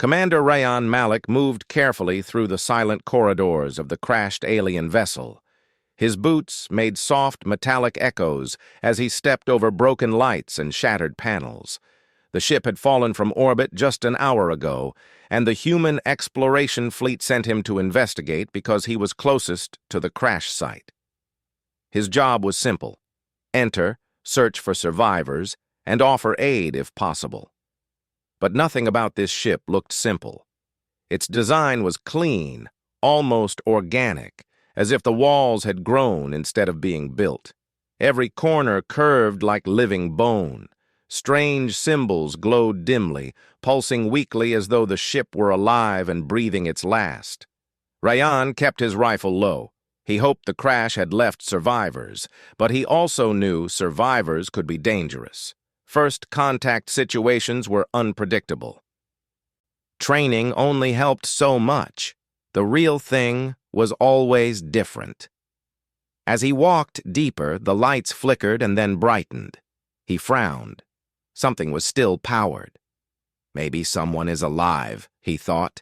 Commander Rayan Malik moved carefully through the silent corridors of the crashed alien vessel. His boots made soft metallic echoes as he stepped over broken lights and shattered panels. The ship had fallen from orbit just an hour ago, and the human exploration fleet sent him to investigate because he was closest to the crash site. His job was simple: enter, search for survivors, and offer aid if possible. But nothing about this ship looked simple. Its design was clean, almost organic, as if the walls had grown instead of being built. Every corner curved like living bone. Strange symbols glowed dimly, pulsing weakly as though the ship were alive and breathing its last. Rayan kept his rifle low. He hoped the crash had left survivors, but he also knew survivors could be dangerous. First contact situations were unpredictable. Training only helped so much. The real thing was always different. As he walked deeper, the lights flickered and then brightened. He frowned. Something was still powered. Maybe someone is alive, he thought.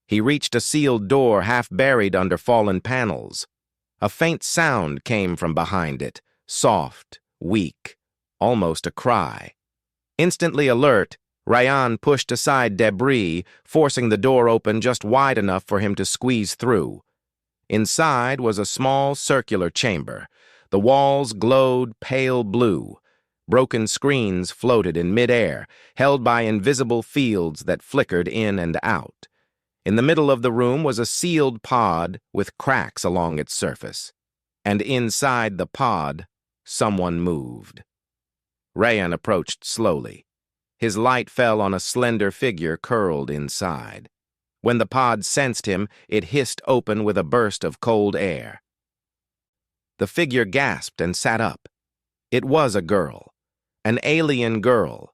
He reached a sealed door half buried under fallen panels. A faint sound came from behind it, soft, weak, almost a cry. Instantly alert, Rayan pushed aside debris, forcing the door open just wide enough for him to squeeze through. Inside was a small circular chamber. The walls glowed pale blue. Broken screens floated in midair, held by invisible fields that flickered in and out. In the middle of the room was a sealed pod with cracks along its surface. And inside the pod, someone moved. Rayan approached slowly. His light fell on a slender figure curled inside. When the pod sensed him, it hissed open with a burst of cold air. The figure gasped and sat up. It was a girl. An alien girl.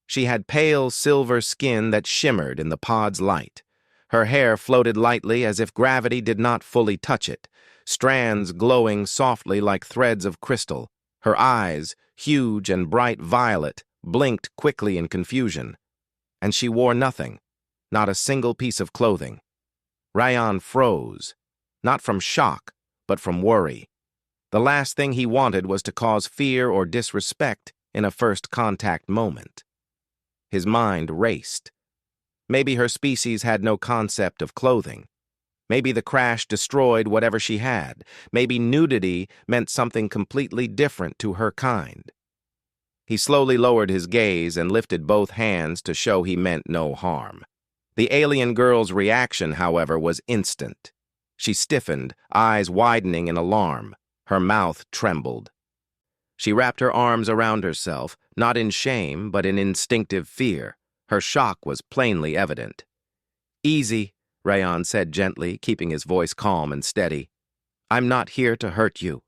She had pale silver skin that shimmered in the pod's light. Her hair floated lightly as if gravity did not fully touch it, strands glowing softly like threads of crystal. Her eyes, huge and bright violet, blinked quickly in confusion. And she wore nothing, not a single piece of clothing. Rayan froze, not from shock, but from worry. The last thing he wanted was to cause fear or disrespect in a first contact moment. His mind raced. Maybe her species had no concept of clothing. Maybe the crash destroyed whatever she had. Maybe nudity meant something completely different to her kind. He slowly lowered his gaze and lifted both hands to show he meant no harm. The alien girl's reaction, however, was instant. She stiffened, eyes widening in alarm. Her mouth trembled. She wrapped her arms around herself, not in shame, but in instinctive fear. Her shock was plainly evident. "Easy," Rayan said gently, keeping his voice calm and steady. "I'm not here to hurt you."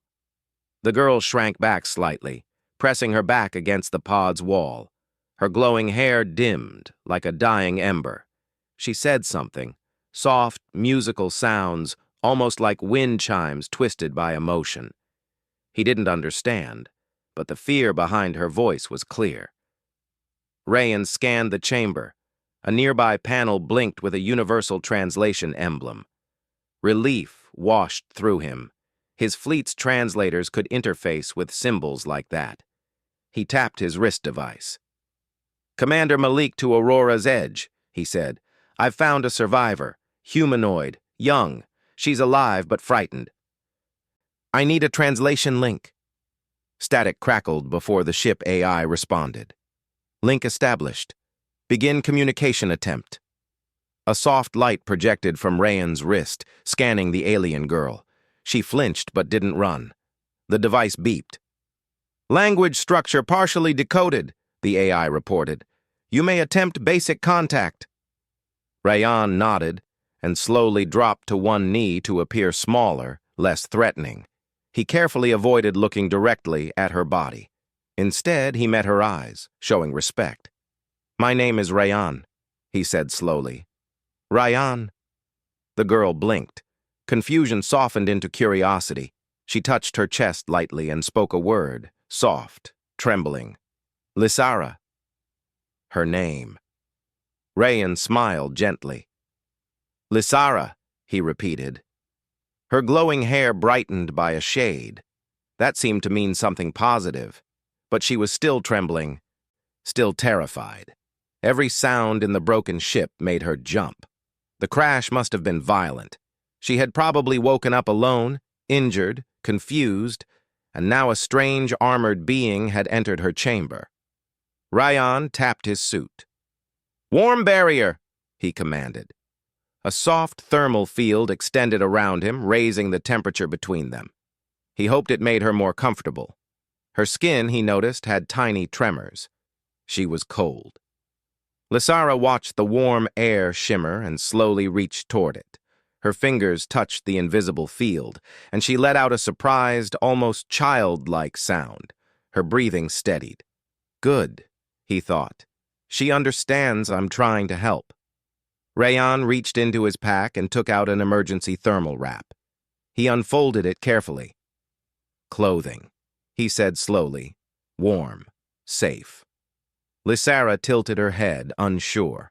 The girl shrank back slightly, pressing her back against the pod's wall. Her glowing hair dimmed, like a dying ember. She said something, soft, musical sounds, almost like wind chimes twisted by emotion. He didn't understand, but the fear behind her voice was clear. Rayan scanned the chamber. A nearby panel blinked with a universal translation emblem. Relief washed through him. His fleet's translators could interface with symbols like that. He tapped his wrist device. "Commander Malik to Aurora's Edge," he said. "I've found a survivor. Humanoid. Young. She's alive but frightened. I need a translation link." Static crackled before the ship AI responded. "Link established. Begin communication attempt." A soft light projected from Rayan's wrist, scanning the alien girl. She flinched but didn't run. The device beeped. "Language structure partially decoded," the AI reported. "You may attempt basic contact." Rayan nodded and slowly dropped to one knee to appear smaller, less threatening. He carefully avoided looking directly at her body. Instead, he met her eyes, showing respect. "My name is Rayan," he said slowly. "Rayan." The girl blinked. Confusion softened into curiosity. She touched her chest lightly and spoke a word, soft, trembling. "Lysara." Her name. Rayan smiled gently. Lysara, he repeated. Her glowing hair brightened by a shade. That seemed to mean something positive, but she was still trembling, still terrified. Every sound in the broken ship made her jump. The crash must have been violent. She had probably woken up alone, injured, confused, and now a strange armored being had entered her chamber. Rayan tapped his suit. "Warm barrier," he commanded. A soft thermal field extended around him, raising the temperature between them. He hoped it made her more comfortable. Her skin, he noticed, had tiny tremors. She was cold. Lysara watched the warm air shimmer and slowly reached toward it. Her fingers touched the invisible field, and she let out a surprised, almost childlike sound. Her breathing steadied. Good, he thought. She understands I'm trying to help. Rayan reached into his pack and took out an emergency thermal wrap. He unfolded it carefully. Clothing, he said slowly. Warm, safe. Lysara tilted her head, unsure.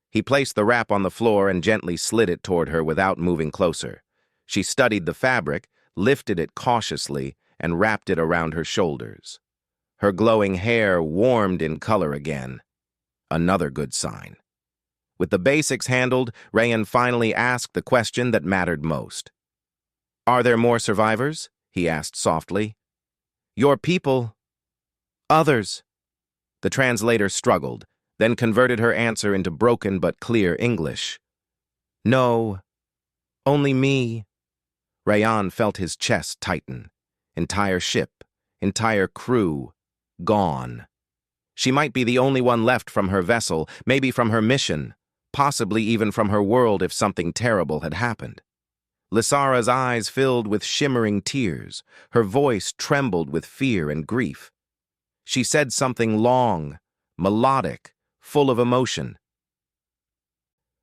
He placed the wrap on the floor and gently slid it toward her without moving closer. She studied the fabric, lifted it cautiously, and wrapped it around her shoulders. Her glowing hair warmed in color again. Another good sign. With the basics handled, Rayan finally asked the question that mattered most. "Are there more survivors?" he asked softly. "Your people. Others." The translator struggled, then converted her answer into broken but clear English. "No, only me." Rayan felt his chest tighten. Entire ship, entire crew, gone. She might be the only one left from her vessel, maybe from her mission, possibly even from her world if something terrible had happened. Lysara's eyes filled with shimmering tears. Her voice trembled with fear and grief. She said something long, melodic, full of emotion.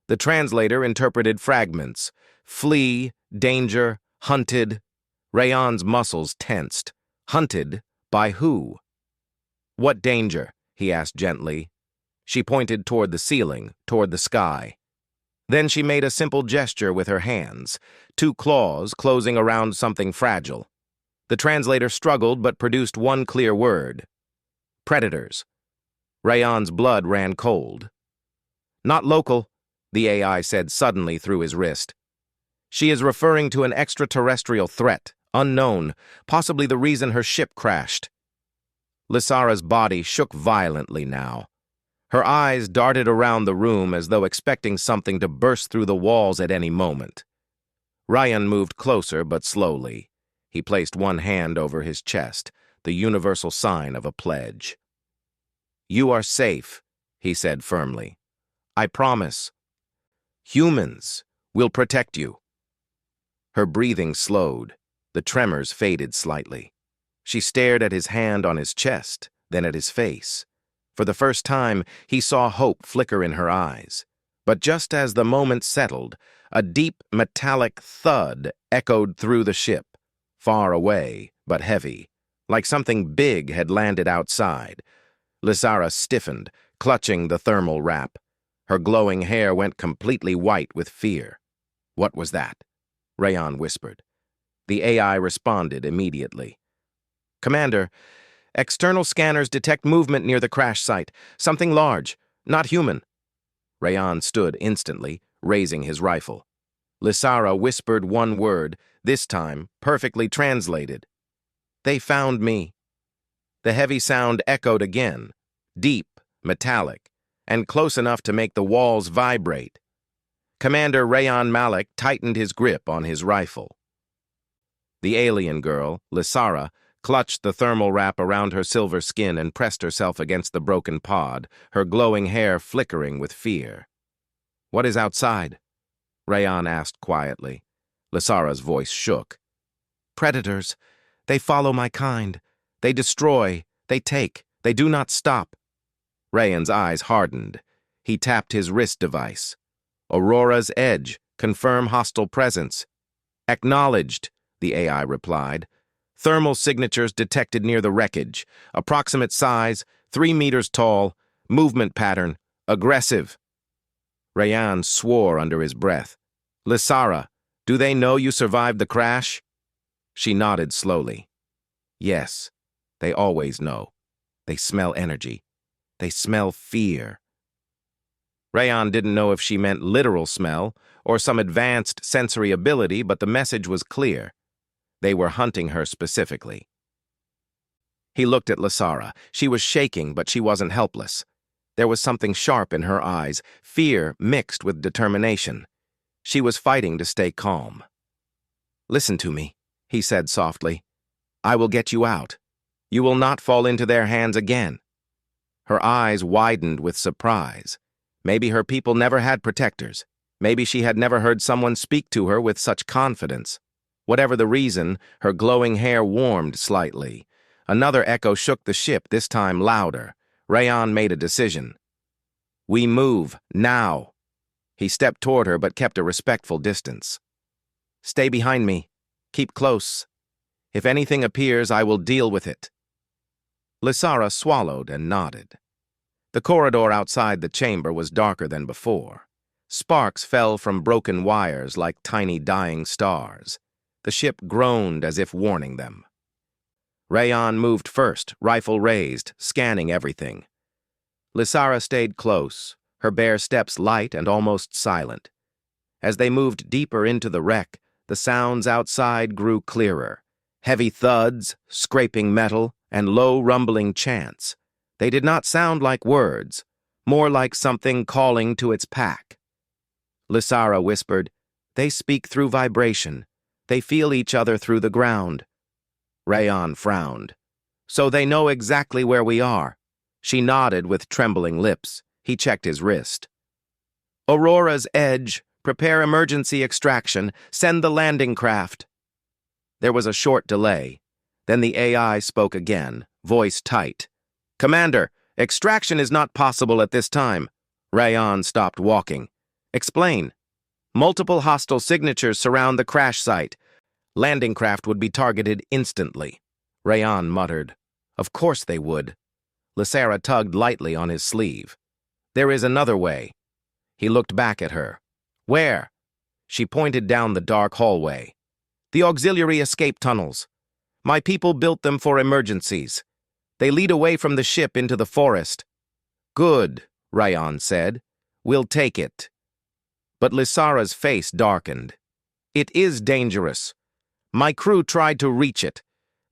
The translator interpreted fragments. Flee, danger, hunted. Rayan's muscles tensed. Hunted? By who? "What danger?" he asked gently. She pointed toward the ceiling, toward the sky. Then she made a simple gesture with her hands, two claws closing around something fragile. The translator struggled but produced one clear word. "Predators." Rayan's blood ran cold. "Not local," the AI said suddenly through his wrist. "She is referring to an extraterrestrial threat, unknown, possibly the reason her ship crashed." Lysara's body shook violently now. Her eyes darted around the room as though expecting something to burst through the walls at any moment. Rayan moved closer but slowly. He placed one hand over his chest, the universal sign of a pledge. "You are safe," he said firmly. "I promise. Humans will protect you." Her breathing slowed. The tremors faded slightly. She stared at his hand on his chest, then at his face. For the first time, he saw hope flicker in her eyes. But just as the moment settled, a deep metallic thud echoed through the ship, far away but heavy, like something big had landed outside. Lysara stiffened, clutching the thermal wrap. Her glowing hair went completely white with fear. "What was that?" Rayan whispered. The AI responded immediately. "Commander, external scanners detect movement near the crash site. Something large, not human." Rayan stood instantly, raising his rifle. Lysara whispered one word, this time perfectly translated. "They found me." The heavy sound echoed again, deep, metallic, and close enough to make the walls vibrate. Commander Rayan Malik tightened his grip on his rifle. The alien girl, Lysara, clutched the thermal wrap around her silver skin and pressed herself against the broken pod, her glowing hair flickering with fear. "What is outside?" Rayan asked quietly. Lysara's voice shook. "Predators. They follow my kind. They destroy. They take. They do not stop." Rayan's eyes hardened. He tapped his wrist device. "Aurora's edge. Confirm hostile presence." "Acknowledged," the AI replied. "Thermal signatures detected near the wreckage. Approximate size, 3 meters tall. Movement pattern, aggressive." Rayan swore under his breath. Lysara, do they know you survived the crash? She nodded slowly. Yes, they always know. They smell energy. They smell fear. Rayan didn't know if she meant literal smell or some advanced sensory ability, but the message was clear. They were hunting her specifically. He looked at Lysara. She was shaking, but she wasn't helpless. There was something sharp in her eyes, fear mixed with determination. She was fighting to stay calm. Listen to me, he said softly. I will get you out. You will not fall into their hands again. Her eyes widened with surprise. Maybe her people never had protectors. Maybe she had never heard someone speak to her with such confidence. Whatever the reason, her glowing hair warmed slightly. Another echo shook the ship, this time louder. Rayan made a decision. We move, now. He stepped toward her but kept a respectful distance. Stay behind me. Keep close. If anything appears, I will deal with it. Lysara swallowed and nodded. The corridor outside the chamber was darker than before. Sparks fell from broken wires like tiny dying stars. The ship groaned as if warning them. Rayan moved first, rifle raised, scanning everything. Lysara stayed close, her bare steps light and almost silent. As they moved deeper into the wreck, the sounds outside grew clearer. Heavy thuds, scraping metal, and low rumbling chants. They did not sound like words, more like something calling to its pack. Lysara whispered, They speak through vibration. They feel each other through the ground. Rayan frowned. So they know exactly where we are. She nodded with trembling lips. He checked his wrist. Aurora's edge. Prepare emergency extraction. Send the landing craft. There was a short delay. Then the AI spoke again, voice tight. Commander, extraction is not possible at this time. Rayan stopped walking. Explain. Multiple hostile signatures surround the crash site. Landing craft would be targeted instantly. Rayan muttered. Of course they would. Lysara tugged lightly on his sleeve. There is another way. He looked back at her. Where? She pointed down the dark hallway. The auxiliary escape tunnels. My people built them for emergencies. They lead away from the ship into the forest. Good, Rayan said. We'll take it. But Lysara's face darkened. It is dangerous. My crew tried to reach it,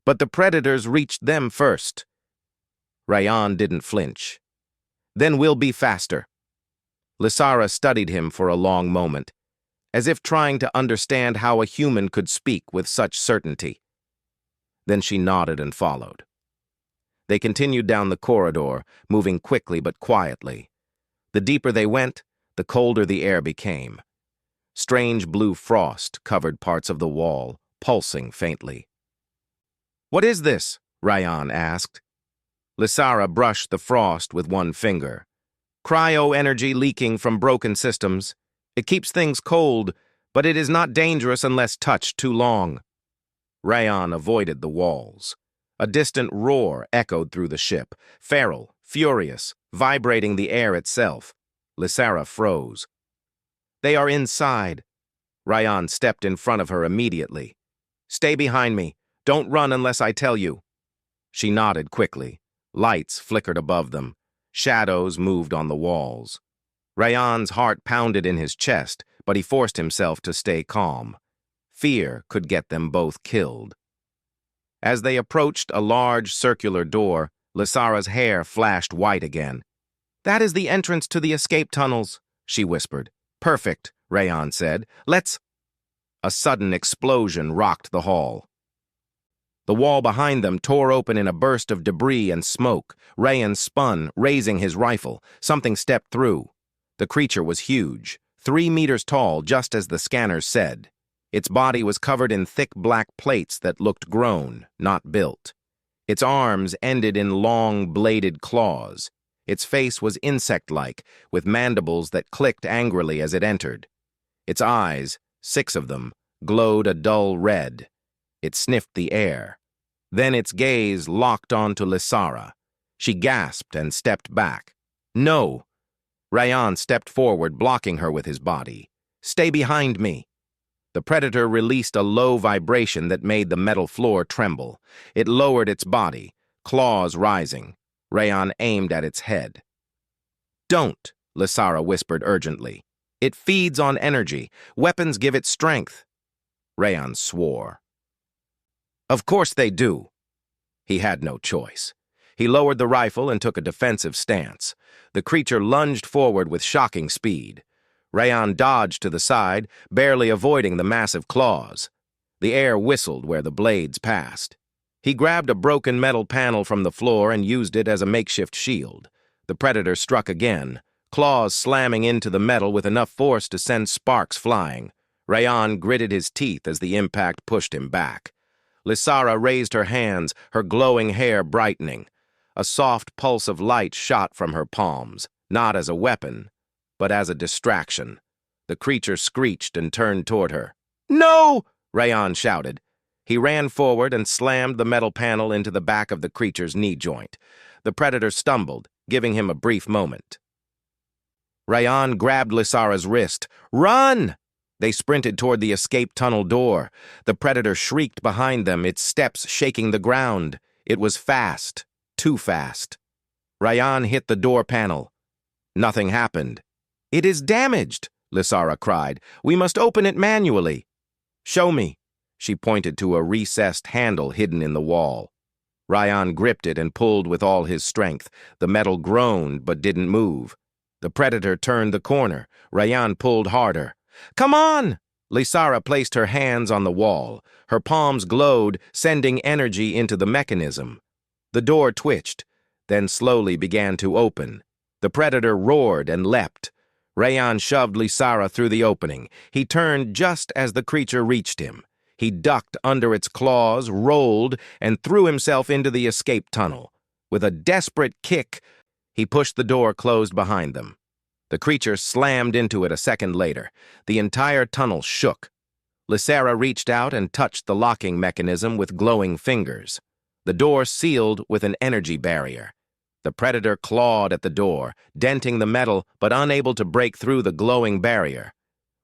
but the predators reached them first. Rayan didn't flinch. Then we'll be faster. Lysara studied him for a long moment, as if trying to understand how a human could speak with such certainty. Then she nodded and followed. They continued down the corridor, moving quickly but quietly. The deeper they went, the colder the air became. Strange blue frost covered parts of the wall, pulsing faintly. What is this? Rayan asked. Lysara brushed the frost with one finger. Cryo-energy leaking from broken systems. It keeps things cold, but it is not dangerous unless touched too long. Rayan avoided the walls. A distant roar echoed through the ship, feral, furious, vibrating the air itself. Lysara froze. They are inside. Rayan stepped in front of her immediately. Stay behind me. Don't run unless I tell you. She nodded quickly. Lights flickered above them. Shadows moved on the walls. Rayan's heart pounded in his chest, but he forced himself to stay calm. Fear could get them both killed. As they approached a large circular door, Lysara's hair flashed white again. That is the entrance to the escape tunnels, she whispered. Perfect, Rayan said. Let's... A sudden explosion rocked the hall. The wall behind them tore open in a burst of debris and smoke. Rayan spun, raising his rifle. Something stepped through. The creature was huge, 3 meters tall, just as the scanners said. Its body was covered in thick black plates that looked grown, not built. Its arms ended in long, bladed claws. Its face was insect-like, with mandibles that clicked angrily as it entered. Its eyes, 6 of them, glowed a dull red. It sniffed the air. Then its gaze locked onto Lysara. She gasped and stepped back. No! Rayan stepped forward, blocking her with his body. "Stay behind me." The predator released a low vibration that made the metal floor tremble. It lowered its body, claws rising. Rayan aimed at its head. "Don't," Lysara whispered urgently. "It feeds on energy. Weapons give it strength." Rayan swore. "Of course they do." He had no choice. He lowered the rifle and took a defensive stance. The creature lunged forward with shocking speed. Rayan dodged to the side, barely avoiding the massive claws. The air whistled where the blades passed. He grabbed a broken metal panel from the floor and used it as a makeshift shield. The predator struck again, claws slamming into the metal with enough force to send sparks flying. Rayan gritted his teeth as the impact pushed him back. Lysara raised her hands, her glowing hair brightening. A soft pulse of light shot from her palms, not as a weapon, but as a distraction. The creature screeched and turned toward her. "No!" Rayan shouted. He ran forward and slammed the metal panel into the back of the creature's knee joint. The predator stumbled, giving him a brief moment. Rayan grabbed Lysara's wrist. "Run!" They sprinted toward the escape tunnel door. The predator shrieked behind them, its steps shaking the ground. It was fast, too fast. Rayan hit the door panel. Nothing happened. "It is damaged," Lysara cried. "We must open it manually." "Show me." She pointed to a recessed handle hidden in the wall. Rayan gripped it and pulled with all his strength. The metal groaned but didn't move. The predator turned the corner. Rayan pulled harder. "Come on!" Lysara placed her hands on the wall. Her palms glowed, sending energy into the mechanism. The door twitched, then slowly began to open. The predator roared and leapt. Rayan shoved Lysara through the opening. He turned just as the creature reached him. He ducked under its claws, rolled, and threw himself into the escape tunnel. With a desperate kick, he pushed the door closed behind them. The creature slammed into it a second later. The entire tunnel shook. Lysara reached out and touched the locking mechanism with glowing fingers. The door sealed with an energy barrier. The predator clawed at the door, denting the metal but unable to break through the glowing barrier.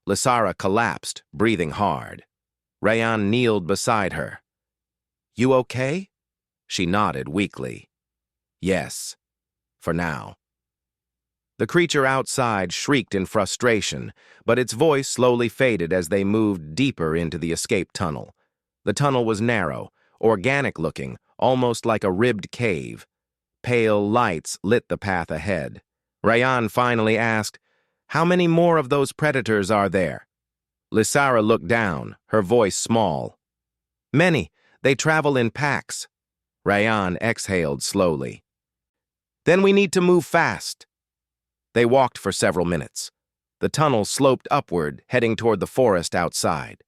Lysara collapsed, breathing hard. Rayan kneeled beside her. "You okay?" She nodded weakly. "Yes, for now." The creature outside shrieked in frustration, but its voice slowly faded as they moved deeper into the escape tunnel. The tunnel was narrow, organic-looking, almost like a ribbed cave. Pale lights lit the path ahead. Rayan finally asked, "How many more of those predators are there?" Lysara looked down, her voice small. "Many. They travel in packs." Rayan exhaled slowly. "Then we need to move fast." They walked for several minutes. The tunnel sloped upward, heading toward the forest outside.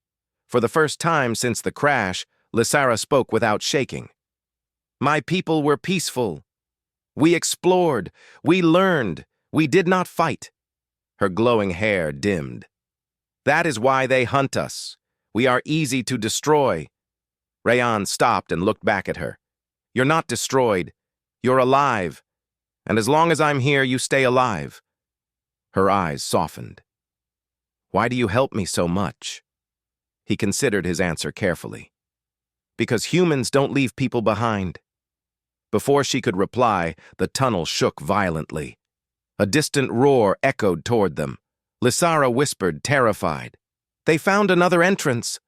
For the first time since the crash, Lysara spoke without shaking. "My people were peaceful. We explored. We learned. We did not fight." Her glowing hair dimmed. "That is why they hunt us. We are easy to destroy." Rayan stopped and looked back at her. "You're not destroyed. You're alive. And as long as I'm here, you stay alive." Her eyes softened. "Why do you help me so much?" He considered his answer carefully. "Because humans don't leave people behind." Before she could reply, the tunnel shook violently. A distant roar echoed toward them. Lysara whispered, terrified, "They found another entrance."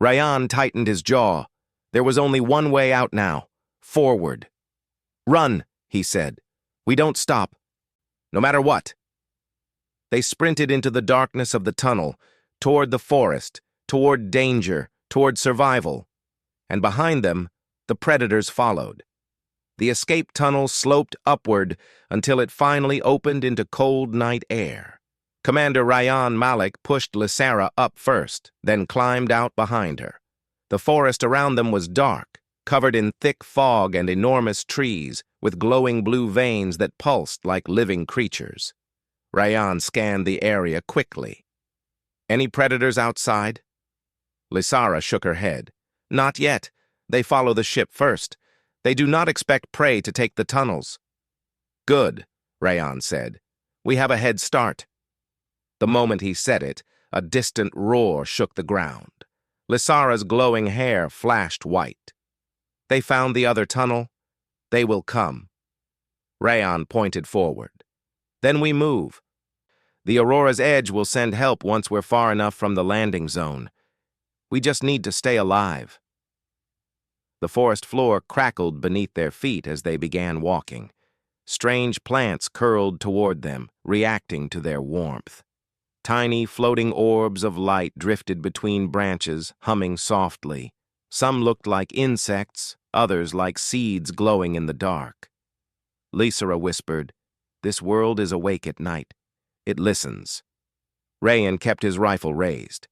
Rayan tightened his jaw. There was only one way out now, forward. "Run," he said. "We don't stop. No matter what." They sprinted into the darkness of the tunnel, toward the forest, toward danger, toward survival. And behind them, the predators followed. The escape tunnel sloped upward until it finally opened into cold night air. Commander Rayan Malik pushed Lysara up first, then climbed out behind her. The forest around them was dark, covered in thick fog and enormous trees, with glowing blue veins that pulsed like living creatures. Rayan scanned the area quickly. "Any predators outside?" Lysara shook her head. "Not yet. They follow the ship first. They do not expect prey to take the tunnels." "Good," Rayan said. We have a head start." The moment he said it, a distant roar shook the ground. Lysara's glowing hair flashed white. "They found the other tunnel. They will come." Rayon pointed forward. "Then we move. The Aurora's edge will send help once we're far enough from the landing zone. We just need to stay alive." The forest floor crackled beneath their feet as they began walking. Strange plants curled toward them, reacting to their warmth. Tiny floating orbs of light drifted between branches, humming softly. Some looked like insects, others like seeds glowing in the dark. Lysara whispered, "This world is awake at night. It listens." Rayon kept his rifle raised.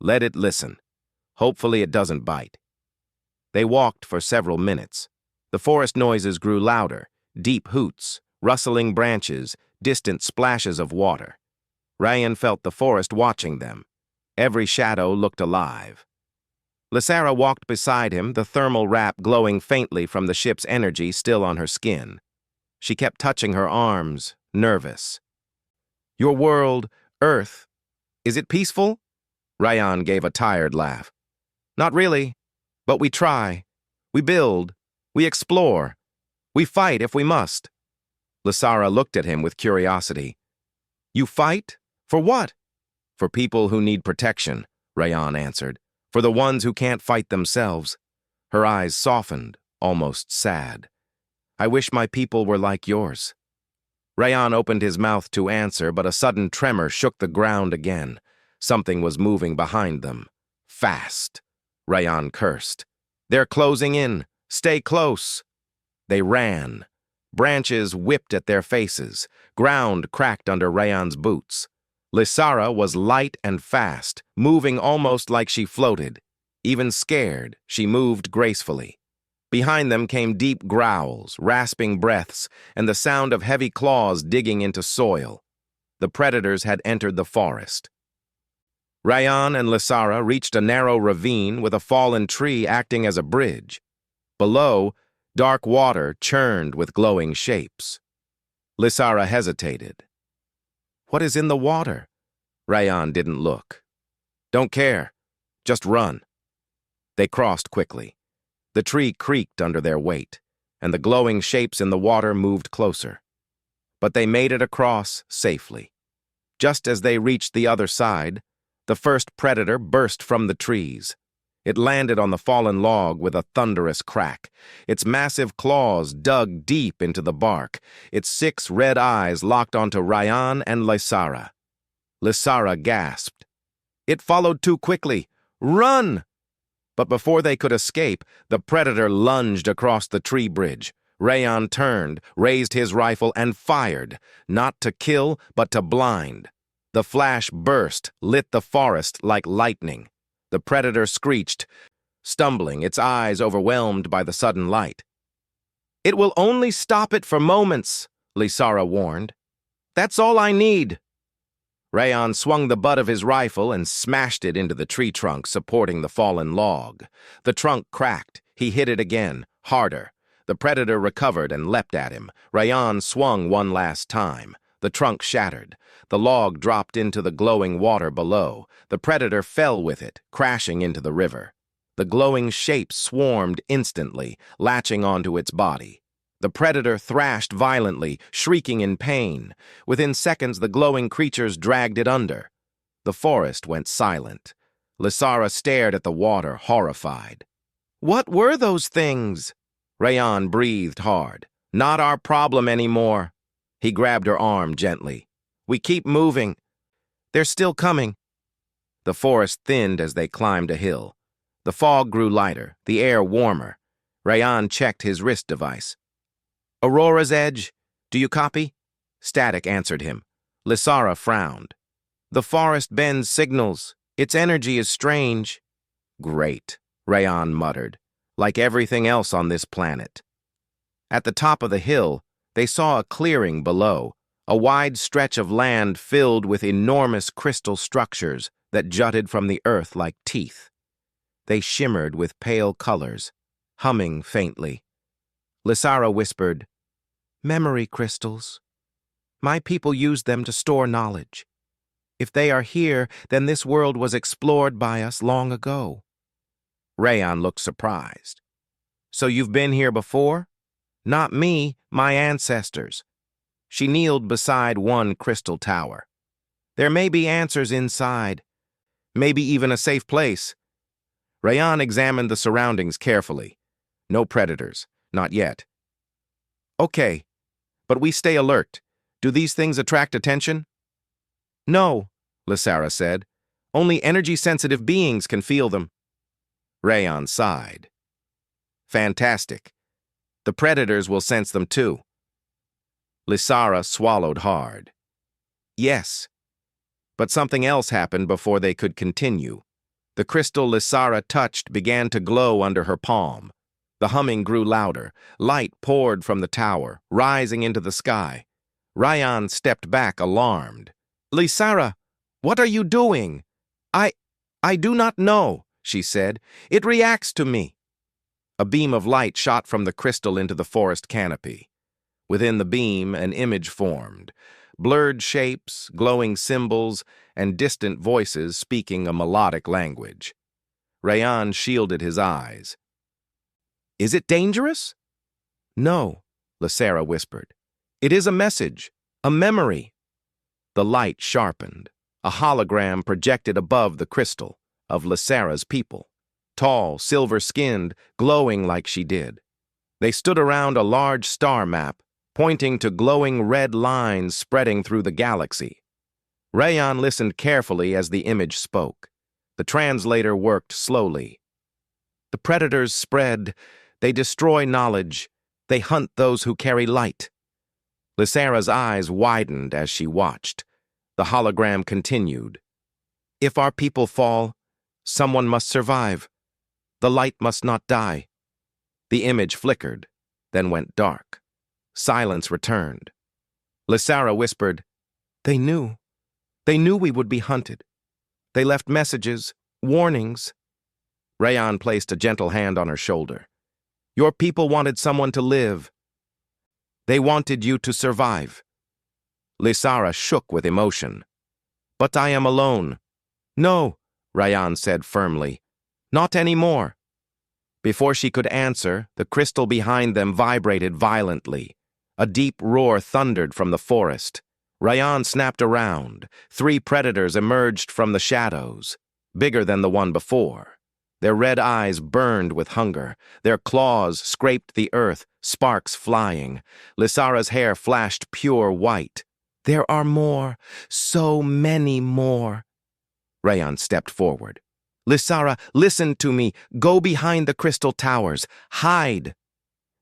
"Let it listen. Hopefully it doesn't bite." They walked for several minutes. The forest noises grew louder, deep hoots, rustling branches, distant splashes of water. Rayon felt the forest watching them. Every shadow looked alive. Lysara walked beside him, the thermal wrap glowing faintly from the ship's energy still on her skin. She kept touching her arms, nervous. "Your world, Earth, is it peaceful?" Rayon gave a tired laugh. "Not really, but we try. We build. We explore. We fight if we must." Lysara looked at him with curiosity. "You fight? For what?" "For people who need protection," Rayon answered. "For the ones who can't fight themselves." Her eyes softened, almost sad. "I wish my people were like yours." Rayon opened his mouth to answer, but a sudden tremor shook the ground again. Something was moving behind them. "Fast," Rayon cursed. "They're closing in. Stay close." They ran. Branches whipped at their faces. Ground cracked under Rayon's boots. Lysara was light and fast, moving almost like she floated. Even scared, she moved gracefully. Behind them came deep growls, rasping breaths, and the sound of heavy claws digging into soil. The predators had entered the forest. Rayon and Lysara reached a narrow ravine with a fallen tree acting as a bridge. Below, dark water churned with glowing shapes. Lysara hesitated. "What is in the water?" Rayon didn't look. "Don't care. Just run." They crossed quickly. The tree creaked under their weight, and the glowing shapes in the water moved closer. But they made it across safely. Just as they reached the other side, the first predator burst from the trees. It landed on the fallen log with a thunderous crack. Its massive claws dug deep into the bark. Its 6 red eyes locked onto Rayon and Lysara. Lysara gasped. "It followed too quickly. Run!" But before they could escape, the predator lunged across the tree bridge. Rayon turned, raised his rifle, and fired, not to kill, but to blind. The flash burst, lit the forest like lightning. The predator screeched, stumbling, its eyes overwhelmed by the sudden light. "It will only stop it for moments," Lysara warned. "That's all I need." Rayon swung the butt of his rifle and smashed it into the tree trunk supporting the fallen log. The trunk cracked. He hit it again, harder. The predator recovered and leapt at him. Rayon swung one last time. The trunk shattered. The log dropped into the glowing water below. The predator fell with it, crashing into the river. The glowing shape swarmed instantly, latching onto its body. The predator thrashed violently, shrieking in pain. Within seconds, the glowing creatures dragged it under. The forest went silent. Lysara stared at the water, horrified. "What were those things?" Rayon breathed hard. "Not our problem anymore." He grabbed her arm gently. "We keep moving. They're still coming." The forest thinned as they climbed a hill. The fog grew lighter, the air warmer. Rayon checked his wrist device. "Aurora's edge, do you copy?" Static answered him. Lysara frowned. "The forest bends signals. Its energy is strange." "Great," Rayon muttered, "like everything else on this planet." At the top of the hill, they saw a clearing below, a wide stretch of land filled with enormous crystal structures that jutted from the earth like teeth. They shimmered with pale colors, humming faintly. Lysara whispered, "Memory crystals." My people used them to store knowledge. If they are here, then this world was explored by us long ago." Rayan looked surprised. "So you've been here before?" "Not me, my ancestors." She kneeled beside one crystal tower. "There may be answers inside. Maybe even a safe place." Rayan examined the surroundings carefully. No predators, not yet. "Okay, but we stay alert. Do these things attract attention?" "No," Lysara said. "Only energy-sensitive beings can feel them." Rayan sighed. "Fantastic. The predators will sense them too." Lysara swallowed hard. "Yes." But something else happened before they could continue. The crystal Lysara touched began to glow under her palm. The humming grew louder. Light poured from the tower, rising into the sky. Rayan stepped back, alarmed. "Lysara, what are you doing?" I do not know," she said. "It reacts to me." A beam of light shot from the crystal into the forest canopy. Within the beam, an image formed. Blurred shapes, glowing symbols, and distant voices speaking a melodic language. Rayan shielded his eyes. "Is it dangerous?" "No," Lysara whispered. "It is a message, a memory." The light sharpened. A hologram projected above the crystal of Lysara's people. Tall, silver-skinned, glowing like she did. They stood around a large star map, pointing to glowing red lines spreading through the galaxy. Rayan listened carefully as the image spoke. The translator worked slowly. "The predators spread. They destroy knowledge. They hunt those who carry light." Lysara's eyes widened as she watched. The hologram continued. "If our people fall, someone must survive. The light must not die." The image flickered, then went dark. Silence returned. Lysara whispered, "They knew. They knew we would be hunted. They left messages, warnings." Rayan placed a gentle hand on her shoulder. "Your people wanted someone to live. They wanted you to survive." Lysara shook with emotion. "But I am alone." "No," Rayan said firmly. "Not anymore." Before she could answer, the crystal behind them vibrated violently. A deep roar thundered from the forest. Rayan snapped around. 3 predators emerged from the shadows, bigger than the one before. Their red eyes burned with hunger. Their claws scraped the earth, sparks flying. Lysara's hair flashed pure white. "There are more, so many more." Rayan stepped forward. "Lysara, listen to me. Go behind the crystal towers. Hide."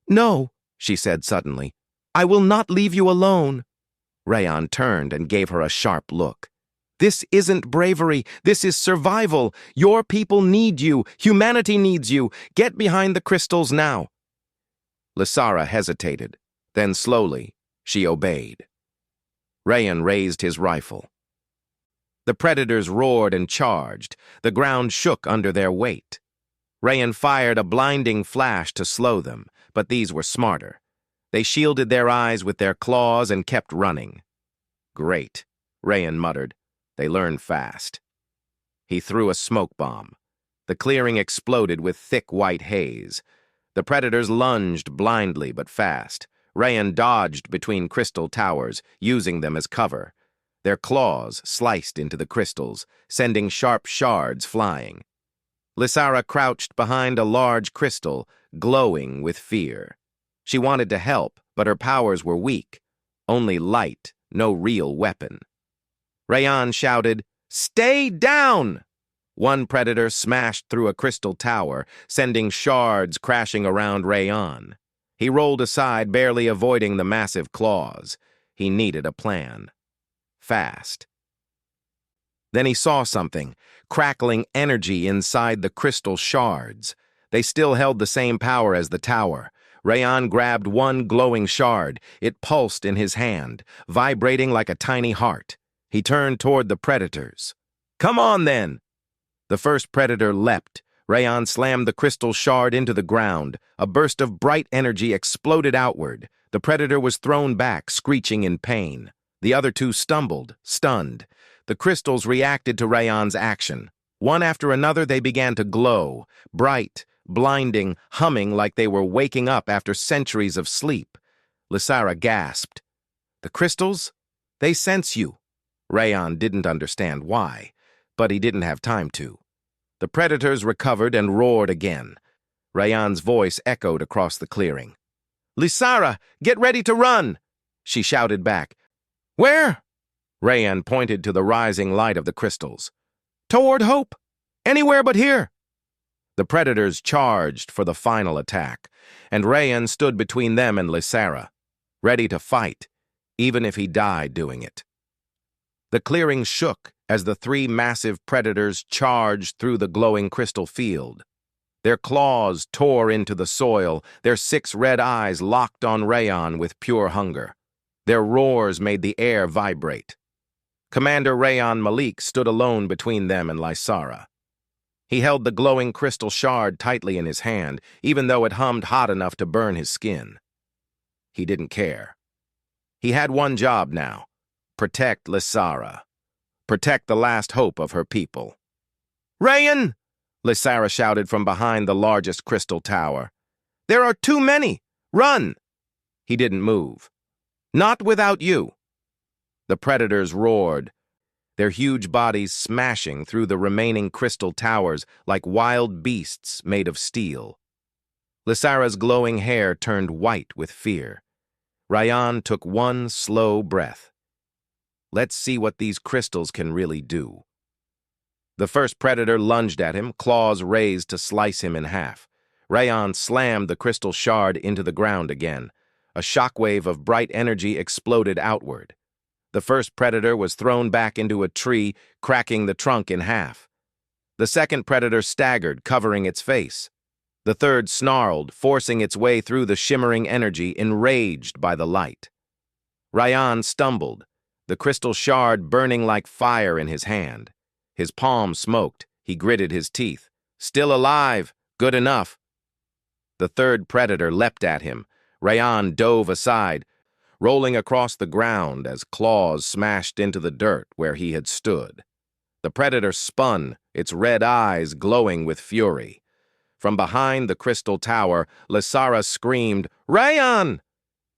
"No," she said suddenly. "I will not leave you alone." Rayan turned and gave her a sharp look. "This isn't bravery. This is survival. Your people need you. Humanity needs you. Get behind the crystals now." Lysara hesitated. Then slowly, she obeyed. Rayan raised his rifle. The predators roared and charged. The ground shook under their weight. Rayan fired a blinding flash to slow them, but these were smarter. They shielded their eyes with their claws and kept running. "Great," Rayan muttered. "They learn fast." He threw a smoke bomb. The clearing exploded with thick white haze. The predators lunged blindly but fast. Rayan dodged between crystal towers, using them as cover. Their claws sliced into the crystals, sending sharp shards flying. Lysara crouched behind a large crystal, glowing with fear. She wanted to help, but her powers were weak. Only light, no real weapon. Rayan shouted, "Stay down!" One predator smashed through a crystal tower, sending shards crashing around Rayan. He rolled aside, barely avoiding the massive claws. He needed a plan. Fast. Then he saw something, crackling energy inside the crystal shards. They still held the same power as the tower. Rayan grabbed one glowing shard. It pulsed in his hand, vibrating like a tiny heart. He turned toward the predators. "Come on, then!" The first predator leapt. Rayan slammed the crystal shard into the ground. A burst of bright energy exploded outward. The predator was thrown back, screeching in pain. The other two stumbled, stunned. The crystals reacted to Rayon's action. One after another, they began to glow, bright, blinding, humming like they were waking up after centuries of sleep. Lysara gasped. The crystals? They sense you. Rayon didn't understand why, but he didn't have time to. The predators recovered and roared again. Rayon's voice echoed across the clearing. Lysara, get ready to run! She shouted back. Where? Rayon pointed to the rising light of the crystals. Toward hope. Anywhere but here. The predators charged for the final attack, and Rayon stood between them and Lysara, ready to fight, even if he died doing it. The clearing shook as the three massive predators charged through the glowing crystal field. Their claws tore into the soil, their 6 red eyes locked on Rayon with pure hunger. Their roars made the air vibrate. Commander Rayon Malik stood alone between them and Lysara. He held the glowing crystal shard tightly in his hand, even though it hummed hot enough to burn his skin. He didn't care. He had one job now: protect Lysara. Protect the last hope of her people. Rayon! Lysara shouted from behind the largest crystal tower. There are too many! Run! He didn't move. Not without you. The predators roared, their huge bodies smashing through the remaining crystal towers like wild beasts made of steel. Lysara's glowing hair turned white with fear. Rayon took one slow breath. Let's see what these crystals can really do. The first predator lunged at him, claws raised to slice him in half. Rayon slammed the crystal shard into the ground again. A shockwave of bright energy exploded outward. The first predator was thrown back into a tree, cracking the trunk in half. The second predator staggered, covering its face. The third snarled, forcing its way through the shimmering energy, enraged by the light. Rayon stumbled, the crystal shard burning like fire in his hand. His palm smoked. He gritted his teeth. Still alive. Good enough. The third predator leapt at him. Rayon dove aside, rolling across the ground as claws smashed into the dirt where he had stood. The predator spun, its red eyes glowing with fury. From behind the crystal tower, Lysara screamed, Rayon!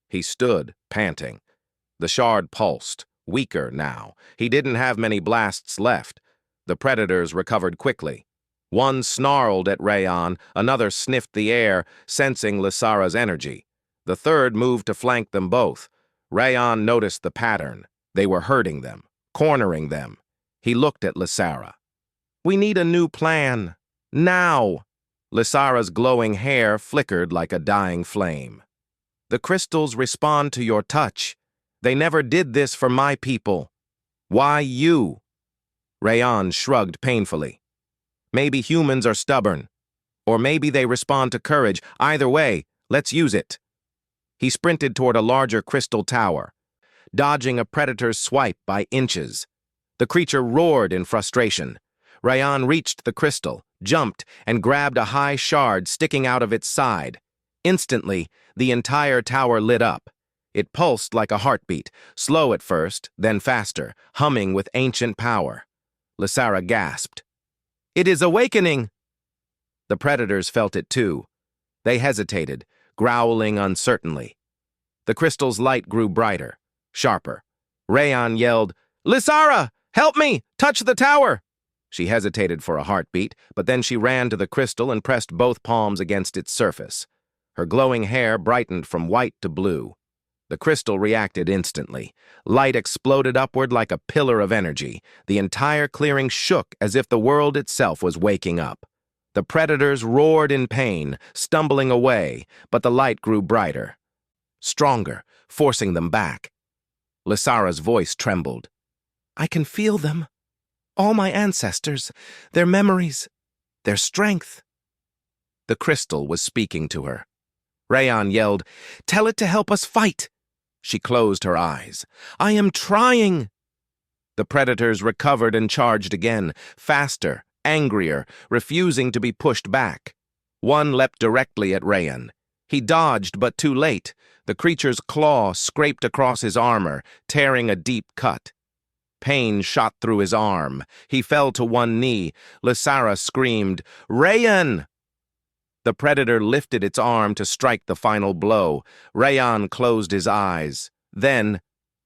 He stood, panting. The shard pulsed, weaker now. He didn't have many blasts left. The predators recovered quickly. One snarled at Rayon, another sniffed the air, sensing Lysara's energy. The third moved to flank them both. Rayon noticed the pattern. They were hurting them, cornering them. He looked at Lysara. We need a new plan. Now! Lysara's glowing hair flickered like a dying flame. The crystals respond to your touch. They never did this for my people. Why you? Rayon shrugged painfully. Maybe humans are stubborn. Or maybe they respond to courage. Either way, let's use it. He sprinted toward a larger crystal tower, dodging a predator's swipe by inches. The creature roared in frustration. Rayon reached the crystal, jumped, and grabbed a high shard sticking out of its side. Instantly, the entire tower lit up. It pulsed like a heartbeat, slow at first, then faster, humming with ancient power. Lysara gasped. It is awakening! The predators felt it too. They hesitated, growling uncertainly. The crystal's light grew brighter, sharper. Rayon yelled, Lysara, help me! Touch the tower! She hesitated for a heartbeat, but then she ran to the crystal and pressed both palms against its surface. Her glowing hair brightened from white to blue. The crystal reacted instantly. Light exploded upward like a pillar of energy. The entire clearing shook as if the world itself was waking up. The predators roared in pain, stumbling away, but the light grew brighter, stronger, forcing them back. Lysara's voice trembled. I can feel them. All my ancestors, their memories, their strength. The crystal was speaking to her. Rayon yelled, Tell it to help us fight. She closed her eyes. I am trying. The predators recovered and charged again, faster, angrier, refusing to be pushed back. One leapt directly at Rayon. He dodged, but too late. The creature's claw scraped across his armor, tearing a deep cut. Pain shot through his arm. He fell to one knee. Lysara screamed, "Rayan!" The predator lifted its arm to strike the final blow. Rayan closed his eyes. Then,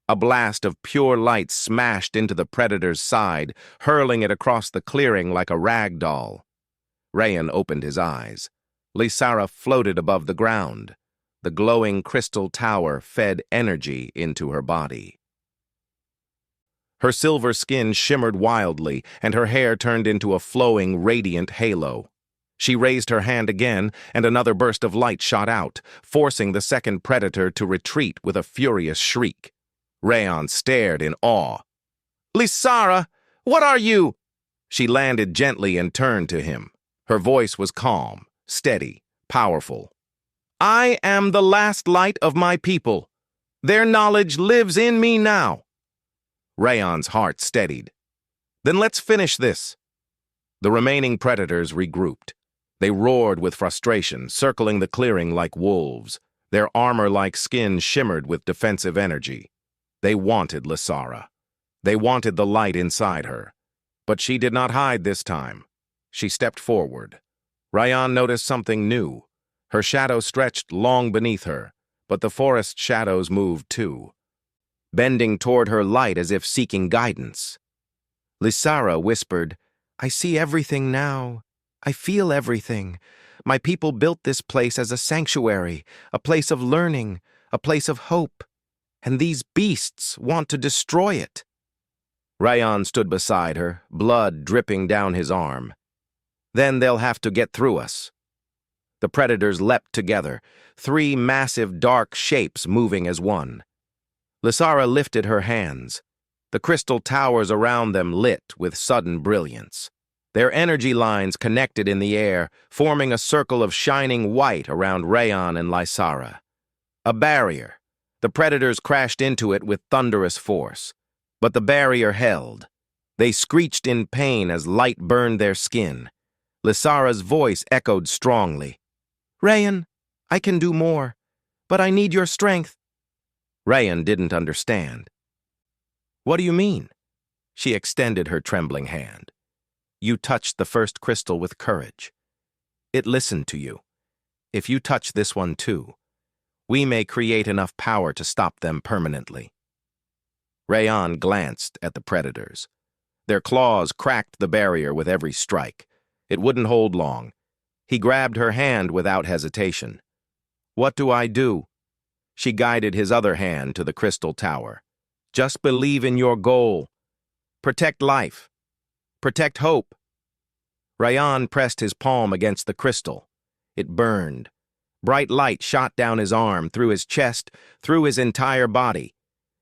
a blast of pure light smashed into the predator's side, hurling it across the clearing like a rag doll. Rayan opened his eyes. Lysara floated above the ground. The glowing crystal tower fed energy into her body. Her silver skin shimmered wildly, and her hair turned into a flowing, radiant halo. She raised her hand again, and another burst of light shot out, forcing the second predator to retreat with a furious shriek. Rayan stared in awe. "Lysara, what are you?" She landed gently and turned to him. Her voice was calm, steady, powerful. "I am the last light of my people. Their knowledge lives in me now." Rayan's heart steadied. "Then let's finish this." The remaining predators regrouped. They roared with frustration, circling the clearing like wolves. Their armor-like skin shimmered with defensive energy. They wanted Lysara. They wanted the light inside her. But she did not hide this time. She stepped forward. Rayan noticed something new. Her shadow stretched long beneath her, but the forest shadows moved too, bending toward her light as if seeking guidance. Lysara whispered, "I see everything now. I feel everything. My people built this place as a sanctuary, a place of learning, a place of hope. And these beasts want to destroy it." Rayan stood beside her, blood dripping down his arm. "Then they'll have to get through us." The predators leapt together, three massive dark shapes moving as one. Lysara lifted her hands. The crystal towers around them lit with sudden brilliance. Their energy lines connected in the air, forming a circle of shining white around Rayan and Lysara. A barrier. The predators crashed into it with thunderous force. But the barrier held. They screeched in pain as light burned their skin. Lysara's voice echoed strongly. "Rayan, I can do more, but I need your strength." Rayan didn't understand. "What do you mean?" She extended her trembling hand. "You touched the first crystal with courage. It listened to you. If you touch this one too, we may create enough power to stop them permanently." Rayan glanced at the predators. Their claws cracked the barrier with every strike. It wouldn't hold long. He grabbed her hand without hesitation. "What do I do?" She guided his other hand to the crystal tower. "Just believe in your goal. Protect life. Protect hope." Rayan pressed his palm against the crystal. It burned. Bright light shot down his arm, through his chest, through his entire body.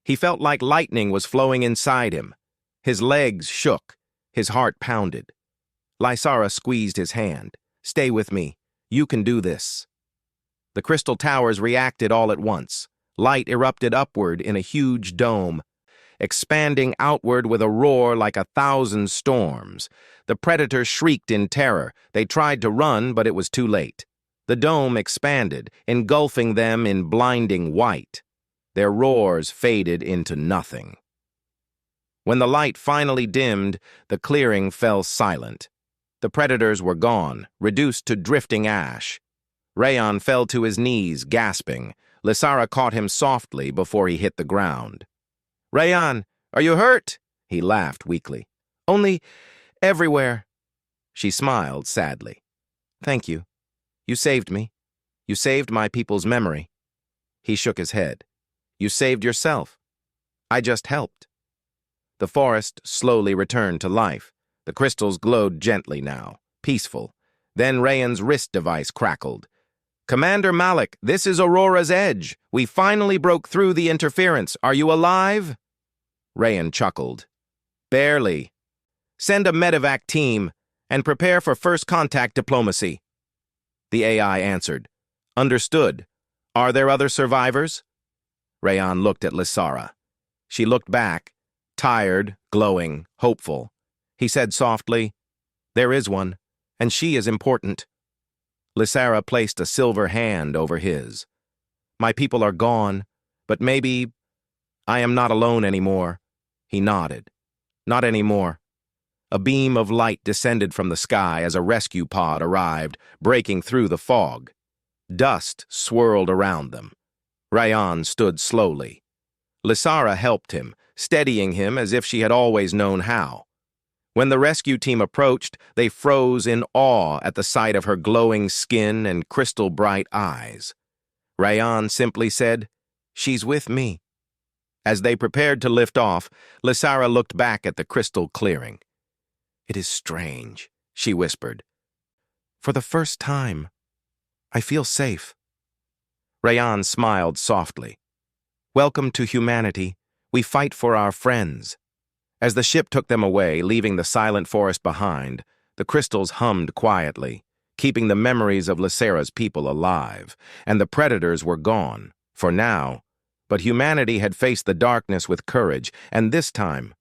He felt like lightning was flowing inside him. His legs shook. His heart pounded. Lysara squeezed his hand. "Stay with me. You can do this." The crystal towers reacted all at once. Light erupted upward in a huge dome, expanding outward with a roar like 1,000 storms. The predators shrieked in terror. They tried to run, but it was too late. The dome expanded, engulfing them in blinding white. Their roars faded into nothing. When the light finally dimmed, the clearing fell silent. The predators were gone, reduced to drifting ash. Rayan fell to his knees, gasping. Lysara caught him softly before he hit the ground. "Rayan, are you hurt?" He laughed weakly. "Only everywhere." She smiled sadly. "Thank you. You saved me. You saved my people's memory." He shook his head. "You saved yourself. I just helped." The forest slowly returned to life. The crystals glowed gently now, peaceful. Then Rayan's wrist device crackled. "Commander Malik, this is Aurora's Edge. We finally broke through the interference. Are you alive?" Rayan chuckled. "Barely. Send a medevac team and prepare for first contact diplomacy." The AI answered. "Understood. Are there other survivors?" Rayan looked at Lysara. She looked back, tired, glowing, hopeful. He said softly, "There is one, and she is important." Lysara placed a silver hand over his. My people are gone, but maybe I am not alone anymore." He nodded. "Not anymore." A beam of light descended from the sky as a rescue pod arrived, breaking through the fog. Dust swirled around them. Rayan stood slowly. Lysara helped him, steadying him as if she had always known how. When the rescue team approached, they froze in awe at the sight of her glowing skin and crystal-bright eyes. Rayan simply said, "She's with me." As they prepared to lift off, Lysara looked back at the crystal clearing. "It is strange," she whispered. "For the first time, I feel safe." Rayan smiled softly. "Welcome to humanity. We fight for our friends." As the ship took them away, leaving the silent forest behind, the crystals hummed quietly, keeping the memories of Lysara's people alive, and the predators were gone, for now, but humanity had faced the darkness with courage, and this time,